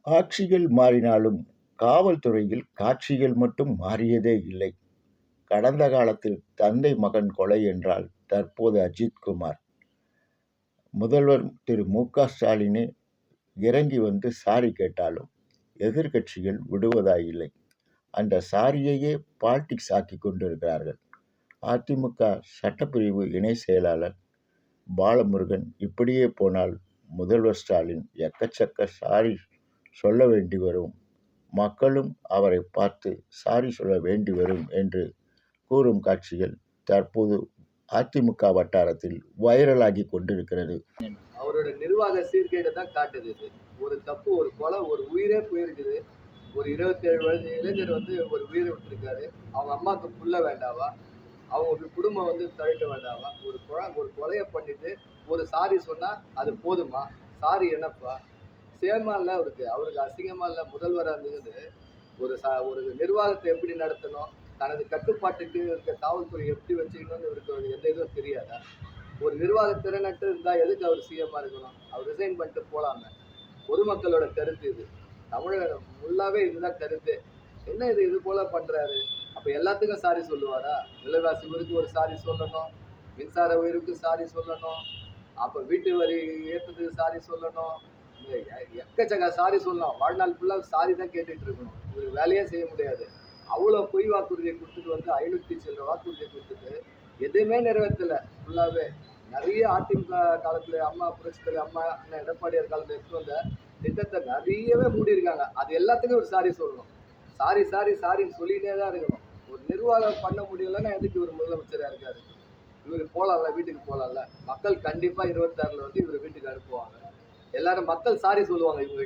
ஆட்சிகள் மாறினாலும் காவல்துறையில் காட்சிகள் மட்டும் மாறியதே இல்லை. கடந்த காலத்தில் தந்தை மகன் கொலை என்றால் தற்போது அஜித்குமார், முதல்வர் திரு மு.க.ஸ்டாலினே இறங்கி வந்து சாரி கேட்டாலும் எதிர்க்கட்சிகள் விடுவதாயில்லை. அந்த சாரியையே பாலிடிக்ஸ் ஆக்கி கொண்டிருக்கிறார்கள். அதிமுக சட்டப்பிரிவு இணை செயலாளர் பாலமுருகன் இப்படியே போனால் முதல்வர் ஸ்டாலின் எக்கச்சக்க சாரி சொல்ல வேண்டி வரும், மக்களும் அவரை பார்த்து சாரி சொல்ல வேண்டி வரும் என்று கூறும் காட்சிகள் தற்போது அதிமுக வட்டாரத்தில் வைரலாகி கொண்டிருக்கிறது. அவரோட நிர்வாக சீர்கேடு தான் காட்டுது. ஒரு தப்பு, ஒரு கொலை, ஒரு உயிரே போயிருக்குது. ஒரு 27 வயது இளைஞர் ஒரு உயிரை விட்டுருக்காரு. அவங்க அம்மாவுக்கு புள்ள வேண்டாவா? அவங்க குடும்பம் தழைக்க வேண்டாவா? ஒரு கொலையை பண்ணிட்டு ஒரு சாரி சொன்னா அது போதுமா? சாரி என்னப்பா? சேமா இல்ல அவருக்கு அசிங்கமா இல்ல? முதல்வரா இருந்தது ஒரு நிர்வாகத்தை எப்படி நடத்தணும், தனது கட்டுப்பாட்டுக்கு இருக்க காவல்துறை எப்படி வச்சுக்கணும்னு இவருக்கு எந்த இதுவும் தெரியாதா? ஒரு நிர்வாக திறனற்று இருந்தா எதுக்கு அவர் சிஎம்மா இருக்கணும்? அவர் ரிசைன் பண்ணிட்டு போலாங்க. பொதுமக்களோட கருத்து இது. தமிழகம் ஃபுல்லாவே இதுதான் கருத்து. என்ன இது போல பண்றாரு? அப்ப எல்லாத்துக்கும் சாரி சொல்லுவாரா? விலைவாசி உயர்வுக்கு ஒரு சாரி சொல்லணும், மின்சார உயர்வுக்கு சாரி சொல்லணும், அப்ப வீட்டு வரி ஏற்றத்துக்கு சாரி சொல்லணும், எக்கச்சக்க சாரி சொல்லலாம். வாழ்நாள் ஃபுல்லா சாரி தான் கேட்டுட்டு இருக்கணும். இவர் வேலையே செய்ய முடியாது. அவ்வளவு பொய் வாக்குறுதியை கொடுத்துட்டு 500 சில்லற வாக்குறுதியை கொடுத்துட்டு எதுவுமே நிறைவேற்றல. ஃபுல்லாவே நிறைய அதிமுக காலத்துல அம்மா புரட்சித்தலைவர் அம்மா எடப்பாடியார் காலத்துல எடுத்து வந்த திட்டத்தை நிறையவே மூடி இருக்காங்க. அது எல்லாத்துக்கும் ஒரு சாரி சொல்லணும். சாரி சாரி சாரின்னு சொல்லிட்டே தான் இருக்கணும். ஒரு நிர்வாகம் பண்ண முடியலன்னா எதுக்கு இவர் முதலமைச்சரா இருக்காரு? இவரு போலாம்ல, வீட்டுக்கு போலாம்ல. மக்கள் கண்டிப்பா 26ல இவரு வீட்டுக்கு அனுப்புவாங்க. எல்லாரும் மக்கள் சாரி சொல்லுவாங்க இவங்க.